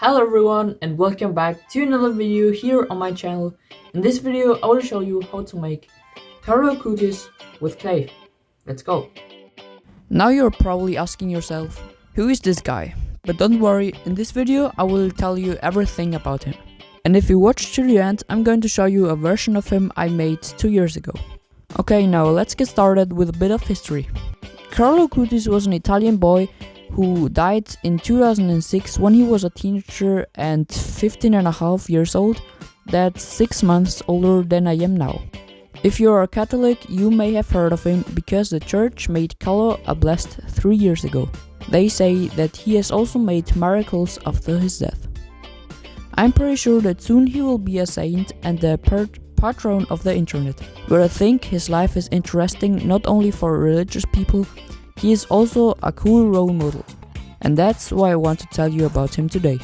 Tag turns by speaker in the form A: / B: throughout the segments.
A: Hello everyone and welcome back to another video here on my channel. In this video I will show you how to make Carlo Acutis with clay. Let's go! Now you're probably asking yourself, who is this guy? But don't worry, in this video I will tell you everything about him. And if you watch to the end, I'm going to show you a version of him I made 2 years ago. Okay, now let's get started with a bit of history. Carlo Acutis was an Italian boy who died in 2006 when he was a teenager and 15 and a half years old. That's 6 months older than I am now. If you are a Catholic, you may have heard of him because the church made Carlo a blessed 3 years ago. They say that he has also made miracles after his death. I'm pretty sure that soon he will be a saint and the patron of the internet, but I think his life is interesting not only for religious people. He is also a cool role model, and that's why I want to tell you about him today.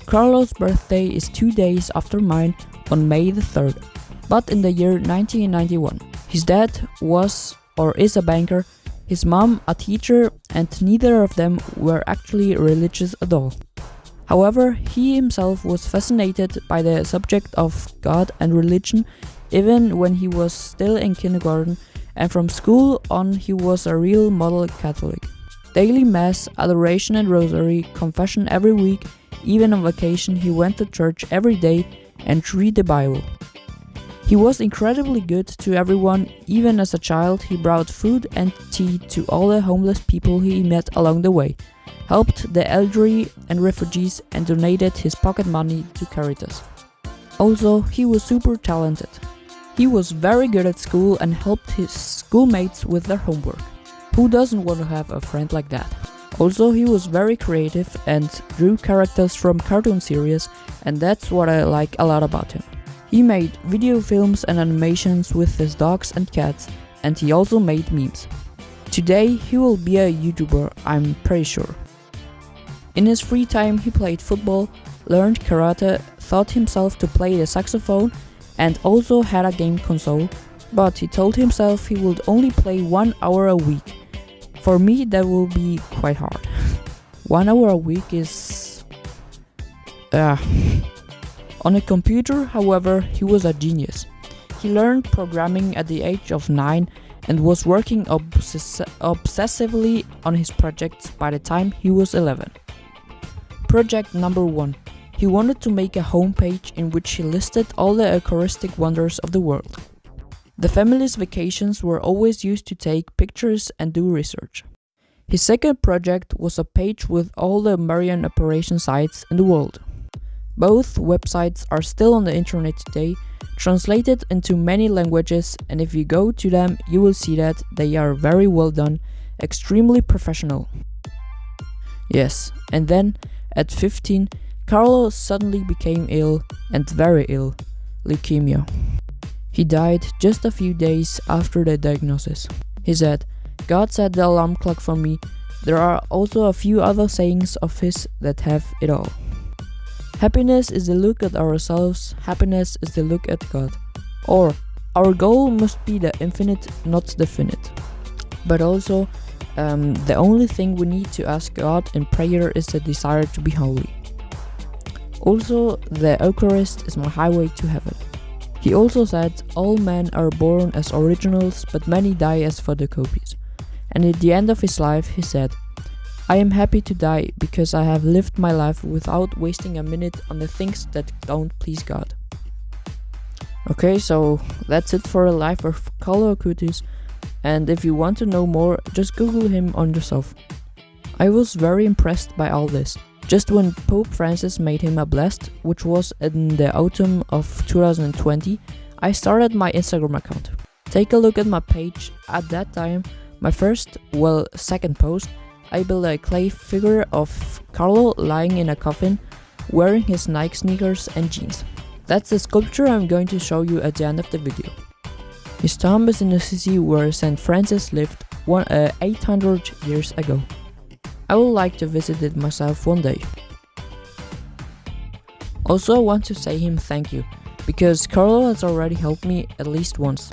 A: Carlo's birthday is 2 days after mine on May the 3rd, but in the year 1991. His dad was or is a banker, his mom a teacher, and neither of them were actually religious at all. However, he himself was fascinated by the subject of God and religion even when he was still in kindergarten, and from school on he was a real model Catholic. Daily mass, adoration and rosary, confession every week, even on vacation he went to church every day and read the Bible. He was incredibly good to everyone. Even as a child he brought food and tea to all the homeless people he met along the way, helped the elderly and refugees, and donated his pocket money to Caritas. Also, he was super talented. He was very good at school and helped his schoolmates with their homework. Who doesn't want to have a friend like that? Also, he was very creative and drew characters from cartoon series, and that's what I like a lot about him. He made video films and animations with his dogs and cats, and he also made memes. Today he will be a YouTuber, I'm pretty sure. In his free time he played football, learned karate, taught himself to play the saxophone, and also had a game console, but he told himself he would only play 1 hour a week. For me that will be quite hard. 1 hour a week is... On a computer, however, he was a genius. He learned programming at the age of 9 and was working obsessively on his projects by the time he was 11. Project number 1. He wanted to make a homepage in which he listed all the Eucharistic wonders of the world. The family's vacations were always used to take pictures and do research. His second project was a page with all the Marian operation sites in the world. Both websites are still on the internet today, translated into many languages, and if you go to them you will see that they are very well done, extremely professional. Yes, and then at 15, Carlo suddenly became ill, and very ill, leukemia. He died just a few days after the diagnosis. He said, "God set the alarm clock for me." There are also a few other sayings of his that have it all. Happiness is the look at ourselves, happiness is the look at God. Or, our goal must be the infinite, not the finite. But also, the only thing we need to ask God in prayer is the desire to be holy. Also, the Eucharist is my highway to heaven. He also said, all men are born as originals, but many die as photocopies. And at the end of his life he said, I am happy to die because I have lived my life without wasting a minute on the things that don't please God. Okay, so that's it for the life of Carlo Acutis, and if you want to know more, just Google him on yourself. I was very impressed by all this. Just when Pope Francis made him a blessed, which was in the autumn of 2020, I started my Instagram account. Take a look at my page. At that time, my second post, I built a clay figure of Carlo lying in a coffin, wearing his Nike sneakers and jeans. That's the sculpture I'm going to show you at the end of the video. His tomb is in the city where St. Francis lived 800 years ago. I would like to visit it myself one day. Also, I want to say him thank you, because Carlo has already helped me at least once.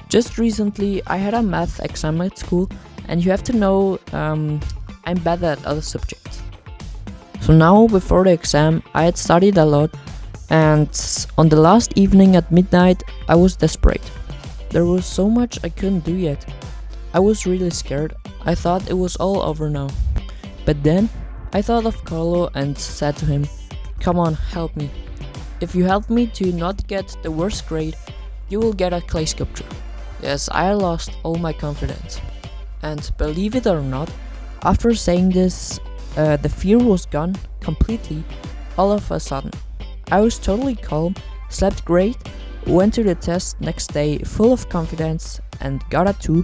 A: Just recently I had a math exam at school, and you have to know I'm bad at other subjects. So now, before the exam, I had studied a lot, and on the last evening at midnight, I was desperate. There was so much I couldn't do yet. I was really scared. I thought it was all over now. But then, I thought of Carlo and said to him, "Come on, help me. If you help me to not get the worst grade, you will get a clay sculpture." Yes, I lost all my confidence. And believe it or not, after saying this, the fear was gone completely all of a sudden. I was totally calm, slept great, went to the test next day full of confidence and got a 2,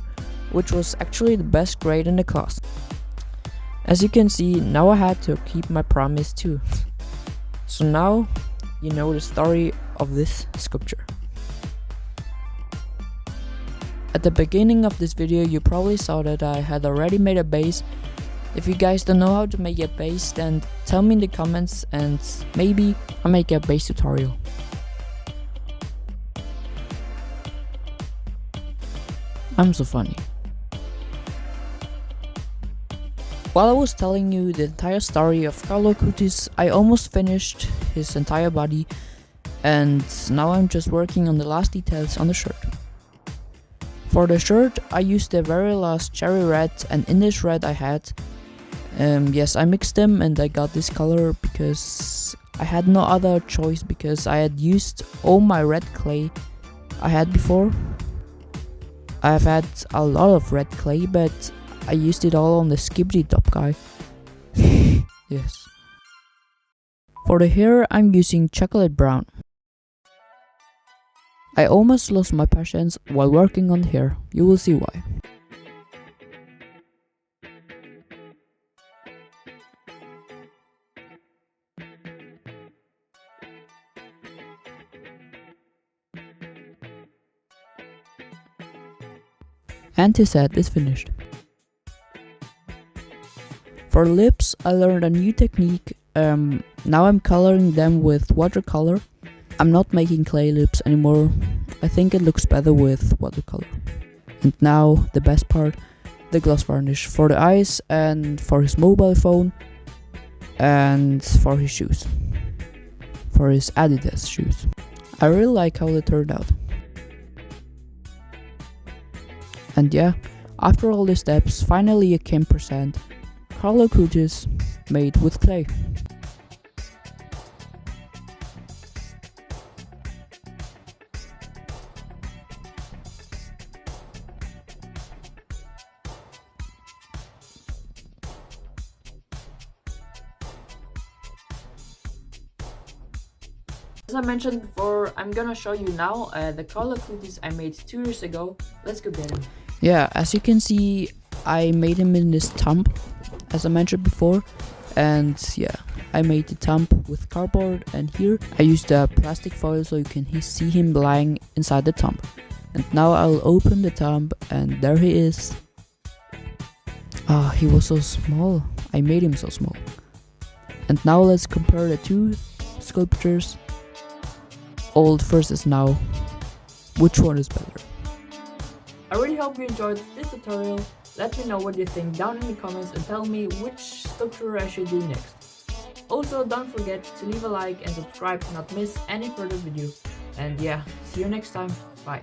A: which was actually the best grade in the class. As you can see, now I had to keep my promise too. So now you know the story of this sculpture. At the beginning of this video, you probably saw that I had already made a base. If you guys don't know how to make a base, then tell me in the comments and maybe I'll make a base tutorial. I'm so funny. While I was telling you the entire story of Carlo Acutis, I almost finished his entire body, and now I'm just working on the last details on the shirt. For the shirt, I used the very last cherry red and Indish red I had. Yes, I mixed them and I got this color because I had no other choice, because I had used all my red clay I had before. I've had a lot of red clay, but I used it all on the skibbity top guy. Yes. For the hair, I'm using chocolate brown. I almost lost my patience while working on the hair. You will see why. And his head is finished. For lips, I learned a new technique. Now I'm coloring them with watercolor. I'm not making clay lips anymore. I think it looks better with watercolor. And now the best part, the gloss varnish for the eyes and for his mobile phone and for his shoes. For his Adidas shoes. I really like how they turned out. And yeah, after all the steps, finally it came present. Carlo Acutis made with clay.
B: As I mentioned before, I'm gonna show you now the Carlo Acutis I made 2 years ago. Let's go get him.
A: Yeah, as you can see, I made him in this tub, as I mentioned before. And yeah, I made the tub with cardboard, and here I used a plastic foil so you can see him lying inside the tub. And now I'll open the tub, and there he is. Ah, he was so small. I made him so small. And now let's compare the two sculptures, old versus now. Which one is better?
B: I really hope you enjoyed this tutorial. Let me know what you think down in the comments and tell me which sculpture I should do next. Also, don't forget to leave a like and subscribe to not miss any further video. And yeah, see you next time. Bye.